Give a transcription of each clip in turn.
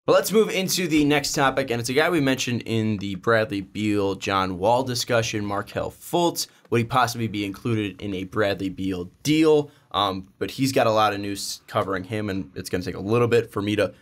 But let's move into the next topic, and it's a guy we mentioned in the Bradley Beal, John Wall discussion, Markelle Fultz. Would he possibly be included in a Bradley Beal deal? But he's got a lot of news covering him, and it's going to take a little bit for me to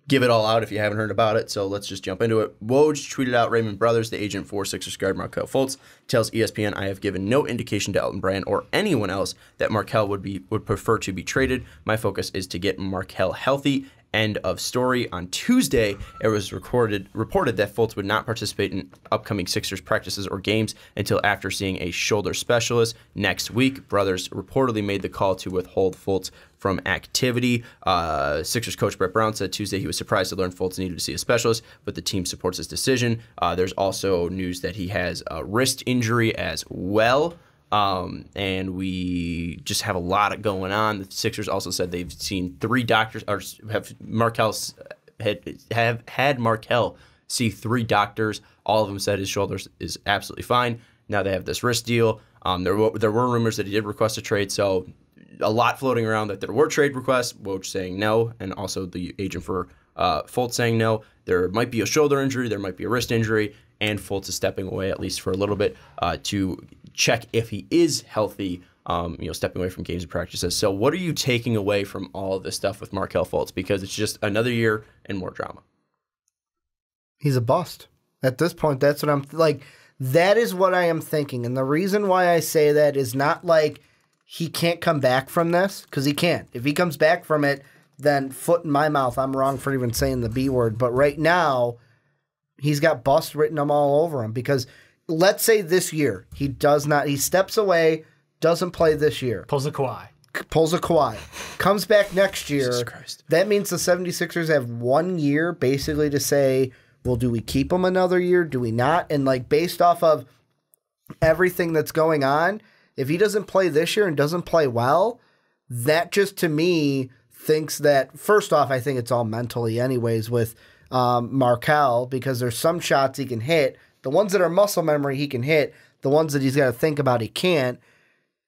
give it all out if you haven't heard about it. So let's just jump into it. Woj tweeted out Raymond Brothers, the agent for Sixers guard Markelle Fultz, tells ESPN, "I have given no indication to Elton Brand or anyone else that Markelle would prefer to be traded. My focus is to get Markelle healthy." End of story. On Tuesday, it was reported that Fultz would not participate in upcoming Sixers practices or games until after seeing a shoulder specialist next week. Brothers reportedly made the call to withhold Fultz from activity. Sixers coach Brett Brown said Tuesday he was surprised to learn Fultz needed to see a specialist, but the team supports his decision. There's also news that he has a wrist injury as well. And we just have a lot going on. The Sixers also said they've seen 3 doctors, or have had Markelle see 3 doctors. All of them said his shoulder is absolutely fine. Now they have this wrist deal. There were rumors that he did request a trade, so a lot floating around that there were trade requests. Woj saying no, and also the agent for Fultz saying no. There might be a shoulder injury, there might be a wrist injury, and Fultz is stepping away at least for a little bit to check if he is healthy, stepping away from games and practices. So what are you taking away from all of this stuff with Markelle Fultz? Because it's just another year and more drama. He's a bust. At this point, that's what I'm like. That is what I am thinking. And the reason why I say that is not like he can't come back from this, because he can't. If he comes back from it, then foot in my mouth, I'm wrong for even saying the B word. But right now, he's got bust written all over him, because let's say this year he steps away, doesn't play this year. Pulls a Kawhi. Comes back next year. Jesus Christ. That means the 76ers have 1 year basically to say, well, do we keep him another year? Do we not? And based off of everything that's going on, if he doesn't play this year and doesn't play well, that just to me thinks that, first off, I think it's all mentally anyways with Markelle, because there's some shots he can hit. The ones that are muscle memory he can hit. The ones that he's got to think about he can't.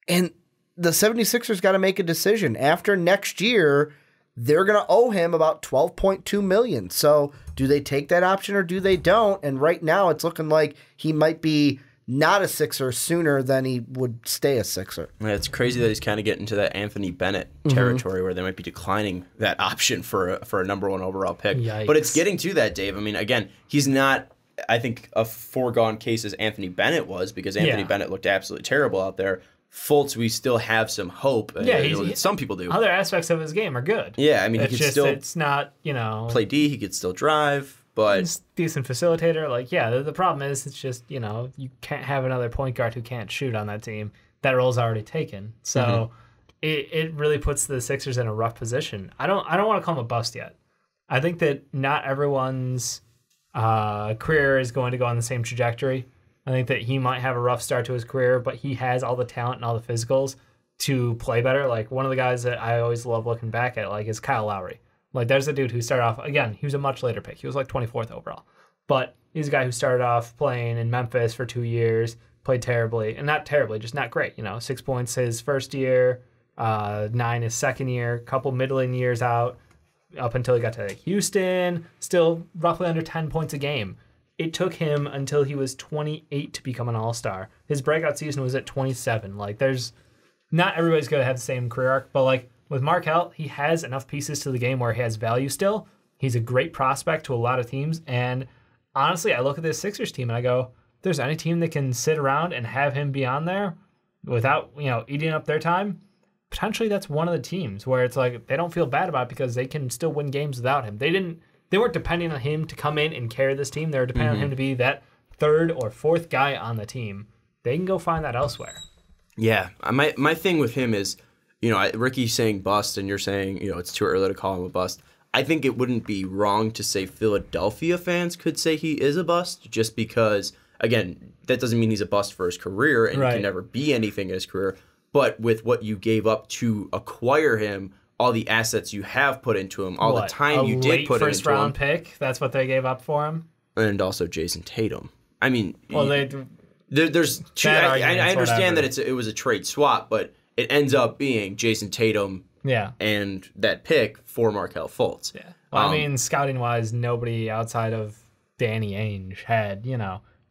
And the 76ers got to make a decision. After next year, they're going to owe him about $12.2 million. So do they take that option or do they don't? And right now it's looking like he might be not a Sixer sooner than he would stay a Sixer. Yeah, it's crazy that he's kind of getting into that Anthony Bennett territory where they might be declining that option for a number 1 overall pick. Yikes. But it's getting to that, Dave. I mean, again, he's not, I think, a foregone case as Anthony Bennett was, because Anthony Bennett looked absolutely terrible out there. Fultz, we still have some hope. Yeah, some people do. Other aspects of his game are good. Yeah, I mean, he can still it's not, play D. He could still drive, but he's a decent facilitator. The problem is it's just, you can't have another point guard who can't shoot on that team. That role's already taken. So it really puts the Sixers in a rough position. I don't want to call him a bust yet. I think that not everyone's career is going to go on the same trajectory. I think that he might have a rough start to his career, but he has all the talent and all the physicals to play better. Like, one of the guys that I always love looking back at, is Kyle Lowry. There's a dude who started off, again, he was a much later pick. He was 24th overall. But he's a guy who started off playing in Memphis for 2 years, played terribly, and not terribly, just not great. 6 points his first year, 9 his second year, couple middling years out, up until he got to Houston, still roughly under 10 points a game. It took him until he was 28 to become an all-star. His breakout season was at 27. There's not everybody's going to have the same career arc, but with Markelle, he has enough pieces to the game where he has value still. He's a great prospect to a lot of teams, and honestly, I look at this Sixers team and I go, if there's any team that can sit around and have him be on there without, eating up their time, potentially that's one of the teams where it's they don't feel bad about it because they can still win games without him. They weren't depending on him to come in and carry this team. They were depending on him to be that 3rd or 4th guy on the team. They can go find that elsewhere. Yeah, my thing with him is, Ricky's saying bust, and you're saying, it's too early to call him a bust. I think it wouldn't be wrong to say Philadelphia fans could say he is a bust, just because, again, that doesn't mean he's a bust for his career, and he can never be anything in his career. But with what you gave up to acquire him, all the assets you have put into him, all the time you did put into him. A late first-round pick? That's what they gave up for him? And also Jason Tatum. I mean, there's two. I understand that it was a trade swap, but it ends up being Jason Tatum and that pick for Markelle Fultz. Yeah. Well, I mean, scouting wise, nobody outside of Danny Ainge had,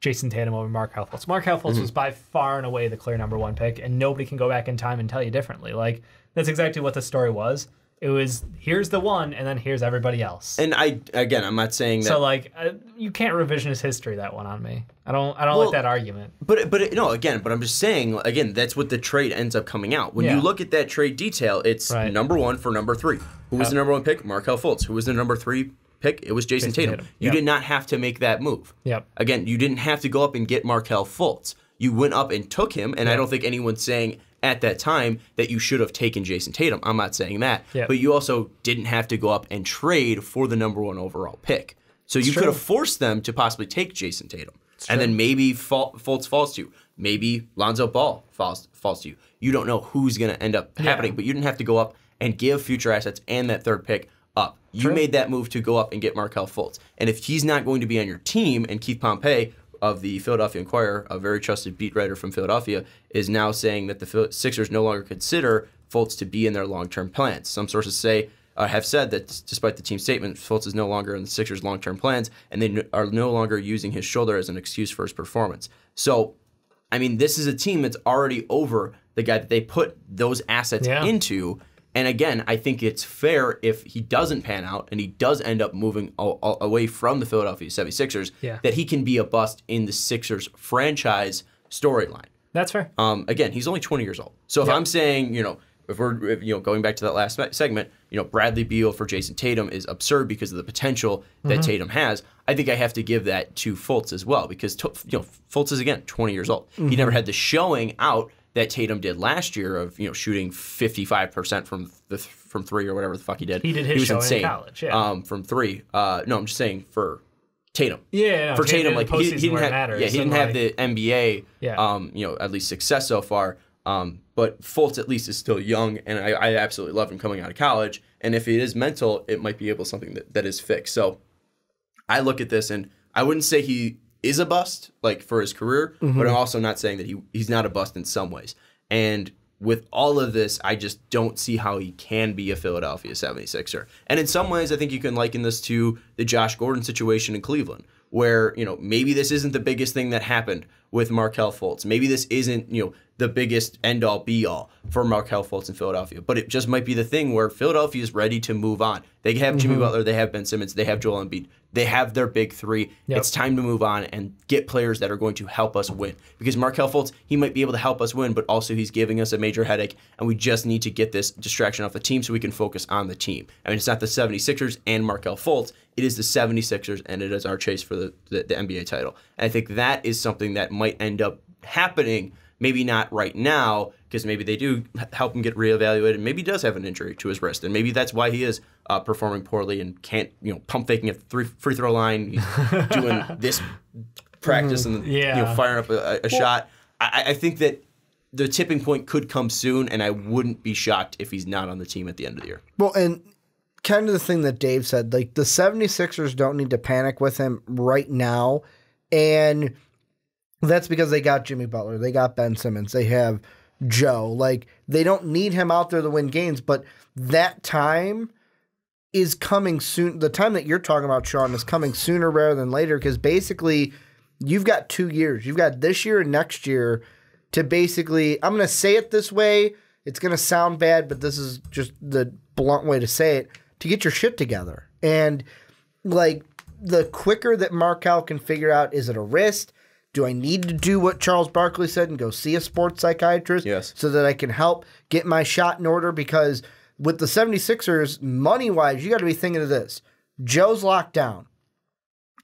Jason Tatum over Markelle Fultz. Markelle Fultz was by far and away the clear number one pick, and nobody can go back in time and tell you differently. Like, that's exactly what the story was. It was, here's the one, and then here's everybody else. And I'm not saying that. So, like, you can't revisionist history that one on me. I don't like that argument. But I'm just saying, again, that's what the trade ends up coming out. When you look at that trade detail, it's number one for number three. Who was the number one pick? Markelle Fultz. Who was the number three pick? It was Jason Tatum. You did not have to make that move. Yep. Again, you didn't have to go up and get Markelle Fultz. You went up and took him, and I don't think anyone's saying at that time that you should have taken Jason Tatum. I'm not saying that. Yep. But you also didn't have to go up and trade for the number one overall pick. So you could have forced them to possibly take Jason Tatum. And then maybe Fultz falls to you. Maybe Lonzo Ball falls to you. You don't know who's going to end up happening, but you didn't have to go up and give future assets and that third pick up. You made that move to go up and get Markelle Fultz. And if he's not going to be on your team, and Keith Pompey of the Philadelphia Inquirer, a very trusted beat writer from Philadelphia, is now saying that the Sixers no longer consider Fultz to be in their long-term plans. Some sources have said that despite the team statement, Fultz is no longer in the Sixers' long-term plans, and they are no longer using his shoulder as an excuse for his performance. So, I mean, this is a team that's already over the guy that they put those assets into. And again, I think it's fair if he doesn't pan out and he does end up moving away from the Philadelphia 76ers, that he can be a bust in the Sixers franchise storyline. That's fair. Again, he's only 20 years old. So if I'm saying, if we're going back to that last segment, Bradley Beal for Jason Tatum is absurd because of the potential that Tatum has. I think I have to give that to Fultz as well because Fultz is, again, 20 years old. He never had the showing out that Tatum did last year of shooting 55% from three or whatever the fuck he did. He did his showing in college, from three. No, I'm just saying for Tatum. Yeah, for Tatum, like he didn't have, he didn't have the NBA, at least success so far. But Fultz at least is still young, and I absolutely love him coming out of college. And if it is mental, it might be able something that is fixed. So I look at this, and I wouldn't say he is a bust like for his career, but I'm also not saying that he's not a bust in some ways. And with all of this, I just don't see how he can be a Philadelphia 76er. And in some ways, I think you can liken this to the Josh Gordon situation in Cleveland, where maybe this isn't the biggest thing that happened with Markelle Fultz. Maybe this isn't the biggest end-all, be-all for Markelle Fultz in Philadelphia. But it just might be the thing where Philadelphia is ready to move on. They have Jimmy Butler, they have Ben Simmons, they have Joel Embiid. They have their big three. Yep. It's time to move on and get players that are going to help us win. Because Markelle Fultz, he might be able to help us win, but also he's giving us a major headache, and we just need to get this distraction off the team so we can focus on the team. I mean, it's not the 76ers and Markelle Fultz. It is the 76ers, and it is our chase for the NBA title. And I think that is something that might end up happening. Maybe not right now, because maybe they do help him get reevaluated. Maybe he does have an injury to his wrist, and maybe that's why he is performing poorly and can't, pump faking at the free throw line, he's doing this practice and firing up a shot. I think that the tipping point could come soon, and I wouldn't be shocked if he's not on the team at the end of the year. Well, and kind of the thing that Dave said, like the 76ers don't need to panic with him right now, and that's because they got Jimmy Butler, they got Ben Simmons, they have Joe. Like, they don't need him out there to win games, but that time is coming soon. The time that you're talking about, Sean, is coming sooner rather than later, because basically you've got 2 years. You've got this year and next year to basically, I'm going to say it this way, it's going to sound bad, but this is just the blunt way to say it, to get your shit together. And, like, the quicker that Markelle can figure out, is it a wrist? Do I need to do what Charles Barkley said and go see a sports psychiatrist so that I can help get my shot in order? Because with the 76ers, money-wise, you got to be thinking of this. Joe's locked down.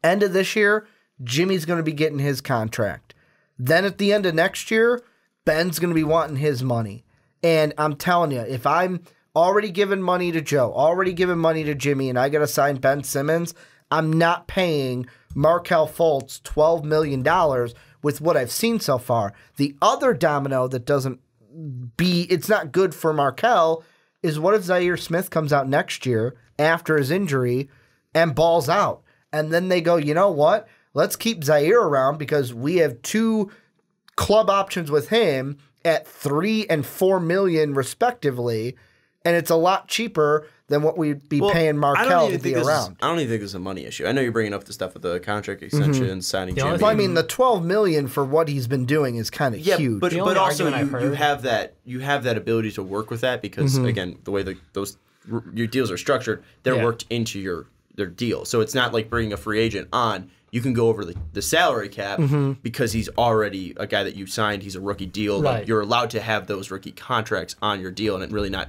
End of this year, Jimmy's going to be getting his contract. Then at the end of next year, Ben's going to be wanting his money. And I'm telling you, if I'm already giving money to Joe, already giving money to Jimmy, and I got to sign Ben Simmons, I'm not paying Markelle Fultz $12 million with what I've seen so far. The other domino that it's not good for Markelle is, what if Zaire Smith comes out next year after his injury and balls out? And then they go, you know what? Let's keep Zaire around because we have 2 club options with him at $3 and $4 million respectively. And it's a lot cheaper than what we'd be paying I don't Markelle even to be think around. I don't even think this is a money issue. I know you're bringing up the stuff with the contract extension, signing The only Jimmy. Well, I mean, the $12 million for what he's been doing is kind of huge. The only but also argument I've you heard- have that ability to work with that because again, the way your deals are structured, they're worked into their deal. So it's not like bringing a free agent on. You can go over the salary cap because he's already a guy that you signed. He's a rookie deal. Right. Like, you're allowed to have those rookie contracts on your deal, and it really not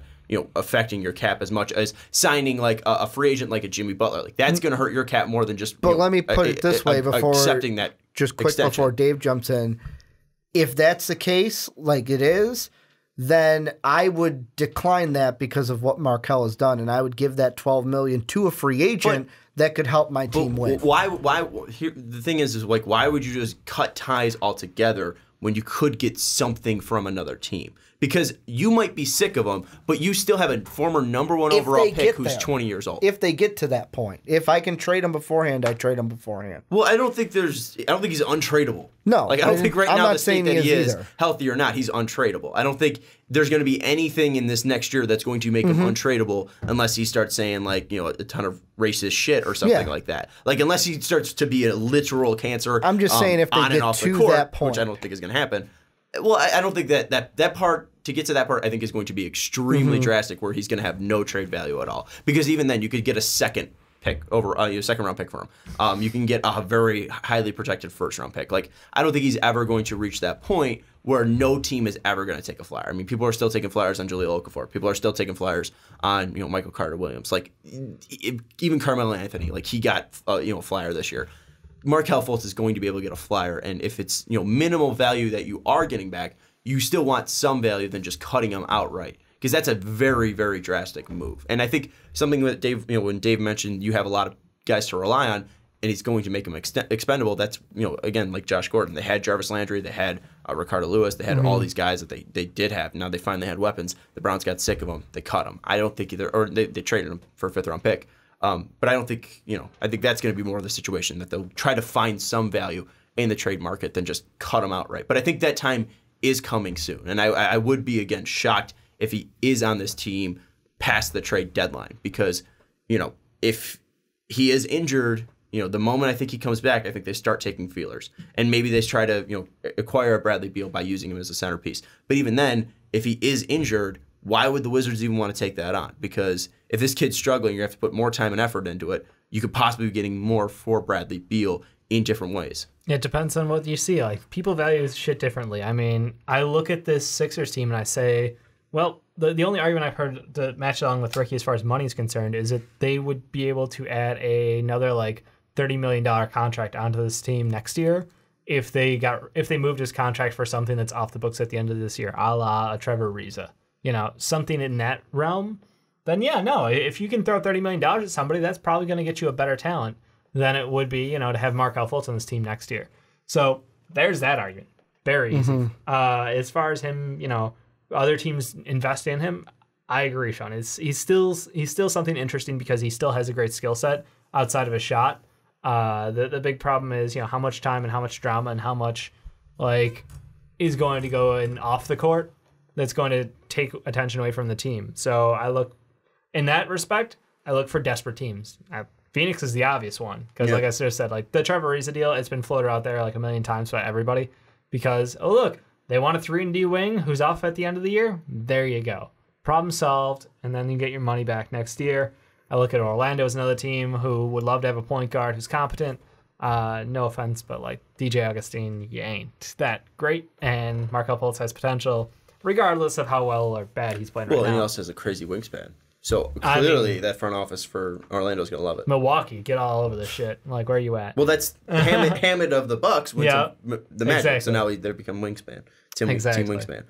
affecting your cap as much as signing like a free agent like a Jimmy Butler. Like that's going to hurt your cap more than just. But let me put it this way before accepting that. Just quick extension. before Dave jumps in. If that's the case, like it is, then I would decline that because of what Markelle has done, and I would give that $12 million to a free agent that could help my team win. Why? Here, the thing is like, why would you just cut ties altogether when you could get something from another team? Because you might be sick of them, but you still have a former number one overall pick who's 20 years old. If they get to that point, if I can trade him beforehand, I trade him beforehand. Well, I don't think he's untradeable. No, like I don't think right I'm now not the state saying that he he is is either. healthy or not, he's untradeable. I don't think there's going to be anything in this next year that's going to make him untradeable unless he starts saying like a ton of racist shit or something like that. Like unless he starts to be a literal cancer. I'm just saying if they on and get off to the court, that point, which I don't think is going to happen. Well, I don't think that part. To get to that part, I think is going to be extremely drastic, where he's going to have no trade value at all. Because even then, you could get a second pick over a second round pick for him. You can get a very highly protected first round pick. Like I don't think he's ever going to reach that point where no team is ever going to take a flyer. I mean, people are still taking flyers on Jahlil Okafor. People are still taking flyers on Michael Carter Williams. Like even Carmelo Anthony, like he got a flyer this year. Markelle Fultz is going to be able to get a flyer, and if it's minimal value that you are getting back, you still want some value than just cutting them outright, because that's a very, very drastic move. And I think something that Dave, when Dave mentioned you have a lot of guys to rely on, and he's going to make them expendable. That's again like Josh Gordon. They had Jarvis Landry, they had Ricardo Lewis, they had all these guys that they did have. Now they finally had weapons. The Browns got sick of them. They cut them. I don't think they traded him for a 5th round pick. But I don't think I think that's going to be more of the situation that they'll try to find some value in the trade market than just cut them outright. But I think that time is coming soon, and I would be again shocked if he is on this team past the trade deadline, because if he is injured, the moment I think he comes back, I think they start taking feelers, and maybe they try to acquire a Bradley Beal by using him as a centerpiece. But even then, if he is injured, why would the Wizards even want to take that on? Because if this kid's struggling, you have to put more time and effort into it. You could possibly be getting more for Bradley Beal in different ways. It depends on what you see. Like, people value shit differently. I mean, I look at this Sixers team and I say, well, the only argument I've heard to match along with Ricky as far as money is concerned is that they would be able to add another like $30 million contract onto this team next year if they moved his contract for something that's off the books at the end of this year, a la a Trevor Ariza. Something in that realm. Then if you can throw $30 million at somebody, that's probably going to get you a better talent than it would be, to have Markelle Fultz on this team next year. So there's that argument. Very easy. As far as him, other teams invest in him, I agree, Sean. He's still something interesting because he still has a great skill set outside of his shot. The big problem is, how much time and how much drama and how much is going to go in off the court that's going to take attention away from the team. So in that respect, I look for desperate teams. Phoenix is the obvious one because, like I just said, like the Trevor Ariza deal, it's been floated out there like a million times by everybody because, look, they want a 3-and-D wing who's off at the end of the year. There you go. Problem solved, and then you get your money back next year. I look at Orlando as another team who would love to have a point guard who's competent. No offense, but like DJ Augustine, you ain't that great, and Markelle Fultz has potential regardless of how well or bad he's playing right now. Well, and he also has a crazy wingspan. So clearly, that front office for Orlando is going to love it. Milwaukee, get all over this shit. Like, where are you at? Well, that's Hammond of the Bucks went to the Magic, exactly. so now they become wingspan, team wingspan.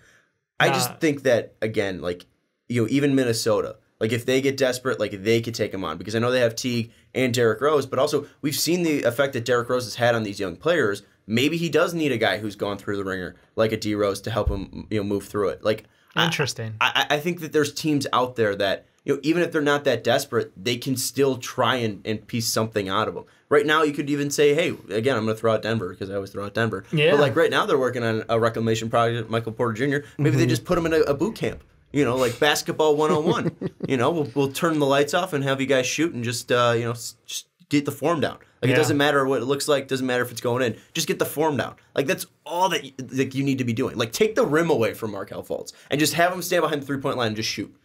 I just think that again, like even Minnesota, like if they get desperate, like they could take him on because I know they have Teague and Derrick Rose, but also we've seen the effect that Derrick Rose has had on these young players. Maybe he does need a guy who's gone through the ringer like a D Rose to help him move through it. Like interesting. I think that there's teams out there that. Even if they're not that desperate, they can still try and piece something out of them. Right now, you could even say, hey, again, I'm going to throw out Denver because I always throw out Denver. Yeah. But like right now, they're working on a reclamation project, Michael Porter Jr. Maybe they just put him in a boot camp. You know, like basketball 101. You know, we'll turn the lights off and have you guys shoot and just just get the form down. Like it doesn't matter what it looks like, doesn't matter if it's going in. Just get the form down. Like that's all that you need to be doing. Like take the rim away from Markelle Fultz and just have him stand behind the 3-point line and just shoot.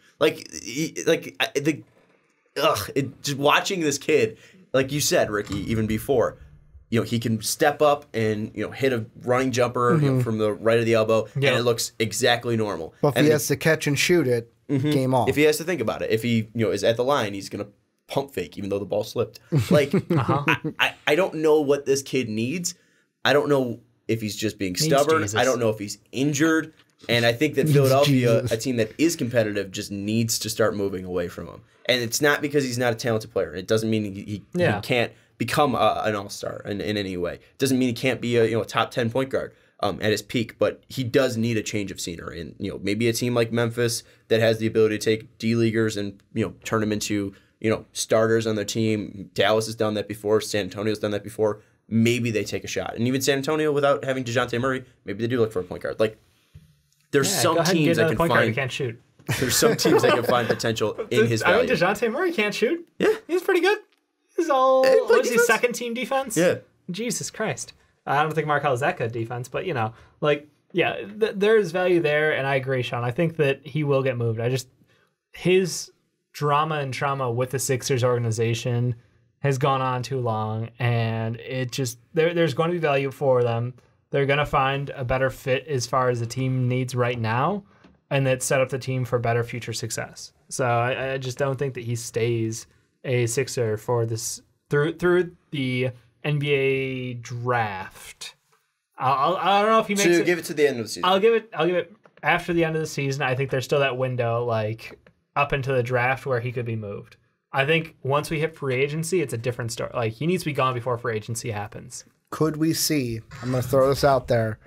Just watching this kid, like you said, Ricky, even before, you know, he can step up and, you know, hit a running jumper from the right of the elbow, and it looks exactly normal. Well, if he has to catch and shoot it, game off. If he has to think about it, if he, you know, is at the line, he's gonna pump fake even though the ball slipped. Like, I don't know what this kid needs. I don't know if he's just being stubborn. Jesus. I don't know if he's injured. And I think that Philadelphia, a team that is competitive, just needs to start moving away from him. And it's not because he's not a talented player. It doesn't mean he can't become an all-star in any way. It doesn't mean he can't be a top 10 point guard at his peak. But he does need a change of scenery. And maybe a team like Memphis that has the ability to take D-leaguers and turn them into starters on their team. Dallas has done that before. San Antonio's done that before. Maybe they take a shot. And even San Antonio, without having DeJounte Murray, maybe they do look for a point guard. Like, there's some teams that can point guard who find. can't shoot. There's some teams that can find potential in his value. I mean, DeJounte Murray can't shoot. Yeah. He's pretty good. He's all. Hey, What is he, defense. second team defense? Yeah. Jesus Christ. I don't think Markelle is that good defense, but there's value there, and I agree, Sean. I think that he will get moved. His drama and trauma with the Sixers organization has gone on too long, and it just there's going to be value for them. They're going to find a better fit as far as the team needs right now, and that set up the team for better future success. So I just don't think that he stays a Sixer for this through the NBA draft. I don't know if he makes So it. give it to the end of the season. I'll give it after the end of the season. I think there's still that window, like up into the draft, where he could be moved. I think once we hit free agency, it's a different story. Like he needs to be gone before free agency happens. Could we see, I'm going to throw this out there,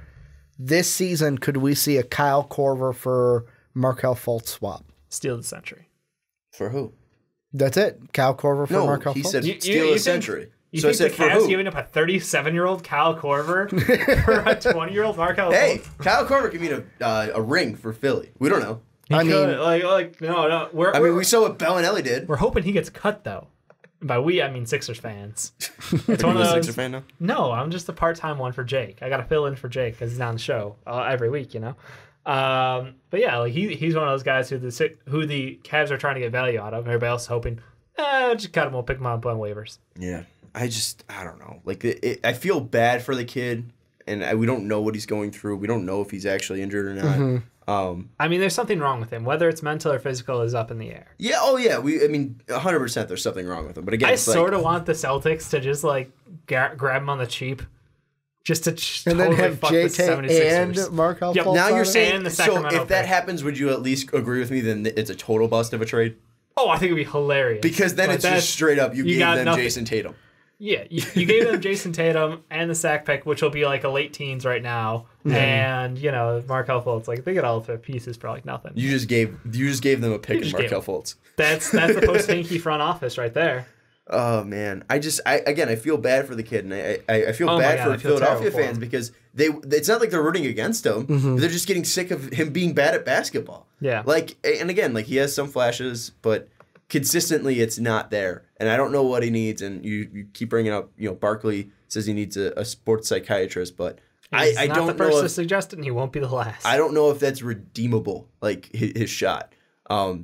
this season, could we see a Kyle Korver for Markelle Fultz swap? Steal the century. For who? That's it. Kyle Korver for Markelle he Fultz? said You steal a think- century. You So I think said the for Cavs who? giving up a 37-year-old Kyle Korver for a 20-year-old Markelle Hey, Fultz? Kyle Korver could mean a ring for Philly. We don't know. I mean, No. We saw what Bellinelli did. We're hoping he gets cut though. By we, I mean Sixers fans. It's one of You a those. Sixer fan now? No, I'm just a part-time one for Jake. I got to fill in for Jake because he's on the show every week, But yeah, like he's one of those guys who the Cavs are trying to get value out of. Everybody else is hoping, just cut him. We'll pick him up on waivers. Yeah. I don't know. Like, I feel bad for the kid, and we don't know what he's going through. We don't know if he's actually injured or not. I mean, there's something wrong with him. Whether it's mental or physical is up in the air. Yeah. Oh, yeah. 100% there's something wrong with him. But again, I it's like, sort of want the Celtics to just like grab him on the cheap, just to and totally then have fuck the JT 76ers. and Markelle Yep. Fultz now on you're it? saying And the so. Sacramento If that pick. happens, would you at least agree with me? Then it's a total bust of a trade Oh, I think it'd be hilarious. because then But it's that's- just straight up. You gave got them nothing. Jason Tatum. Yeah, you gave them Jason Tatum and the sack pick, which will be like a late teens right now, and Markelle Fultz. Like they get all of their pieces for like nothing. You just gave them a pick in just gave Markelle Fultz. That's the post-Hinkie front office right there. Oh man, I feel bad for the kid, and I feel Oh my bad God, for I feel Philadelphia terrible for fans him. because it's not like they're rooting against him. They're just getting sick of him being bad at basketball. Yeah. Like, and again, like he has some flashes, but consistently it's not there. And I don't know what he needs. And you keep bringing up, Barkley says he needs a sports psychiatrist, but He's I not don't the know first to if, suggest it, and he won't be the last. I don't know if that's redeemable, like his shot.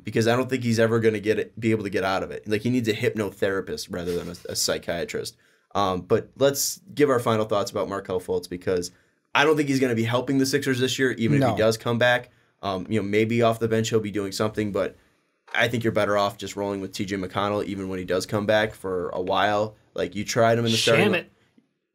Because I don't think he's ever going to be able to get out of it. Like he needs a hypnotherapist rather than a psychiatrist. But let's give our final thoughts about Markelle Fultz because I don't think he's going to be helping the Sixers this year, even if he does come back. Maybe off the bench he'll be doing something, but I think you're better off just rolling with TJ McConnell even when he does come back for a while. Like you tried him in the starting. Shamit.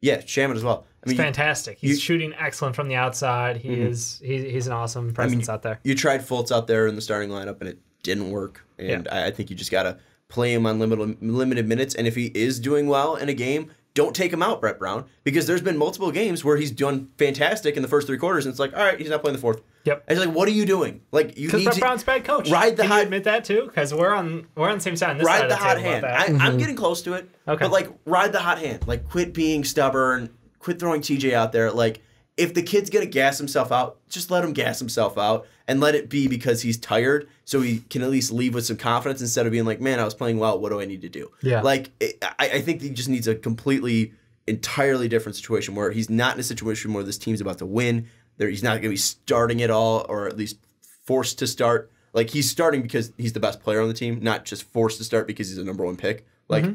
Yeah, Shamit as well. I He's mean, fantastic. He's shooting excellent from the outside. He's an awesome presence out there. you tried Fultz out there in the starting lineup and it didn't work. And I think you just got to play him on limited minutes. And if he is doing well in a game, don't take him out, Brett Brown, because there's been multiple games where he's done fantastic in the first three quarters, and it's like, all right, he's not playing the fourth. Yep. And it's like, what are you doing? Like, you Because need Brett to Brown's a bad coach. ride the Can hot- you admit that too? Because we're on the same side. On this side ride of the hot table hand. about that. I'm getting close to it. Okay. But like, ride the hot hand. Like, quit being stubborn. Quit throwing TJ out there. Like, if the kid's going to gas himself out, just let him gas himself out and let it be because he's tired so he can at least leave with some confidence instead of being like, man, I was playing well. What do I need to do? Yeah. Like, I think he just needs a completely, entirely different situation where he's not in a situation where this team's about to win. He's not going to be starting it all or at least forced to start. Like, he's starting because he's the best player on the team, not just forced to start because he's a number one pick. Like,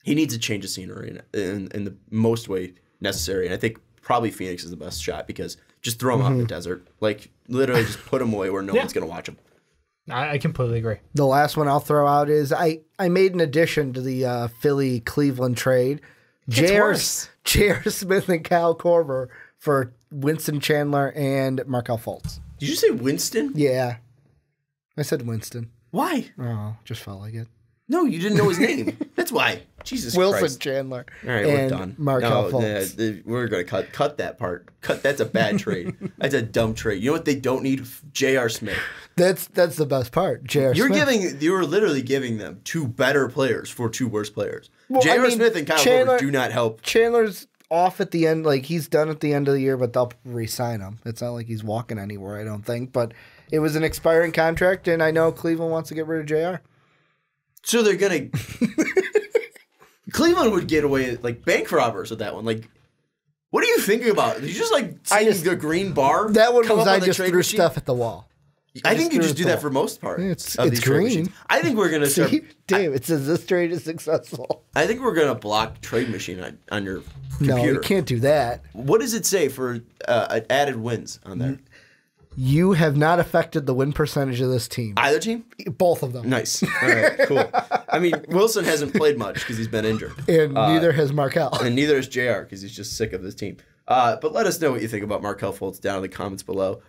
he needs a change of scenery in the most way necessary. And I think probably Phoenix is the best shot because just throw him out in the desert. Like, literally just put him away where no one's going to watch him. I completely agree. The last one I'll throw out is I made an addition to the Philly-Cleveland trade. J.R. Smith and Kyle Korver for Winston Chandler and Markelle Fultz. Did you say Winston? Yeah. I said Winston. Why? Oh, just felt like it. No, you didn't know his name. That's why. Jesus Wilson Christ. Chandler. All right, and we're done. Markelle Fultz. We're going to cut that part. That's a bad trade. That's a dumb trade. You know what they don't need? J.R. Smith. That's the best part. J.R. Smith. You were literally giving them two better players for two worse players. Well, J.R. Smith and Kyle Korver do not help. Chandler's off at the end. Like, he's done at the end of the year, but they'll re-sign him. It's not like he's walking anywhere, I don't think. But it was an expiring contract, and I know Cleveland wants to get rid of J.R. So they're going to... Cleveland would get away like bank robbers with that one. Like, what are you thinking about? Did you just like see the green bar? That one come was up I on the just trade threw machine? stuff at the wall. I think you just do that for most part. It's these trade green. machines. I think we're gonna start. Damn, it says this trade is successful. I think we're gonna block trade machine on your computer. No, you can't do that. What does it say for added wins on there? You have not affected the win percentage of this team. Either team? Both of them. Nice. All right, cool. I mean, Wilson hasn't played much because he's been injured. And neither has Markelle. And neither is JR because he's just sick of this team. But let us know what you think about Markelle Fultz down in the comments below.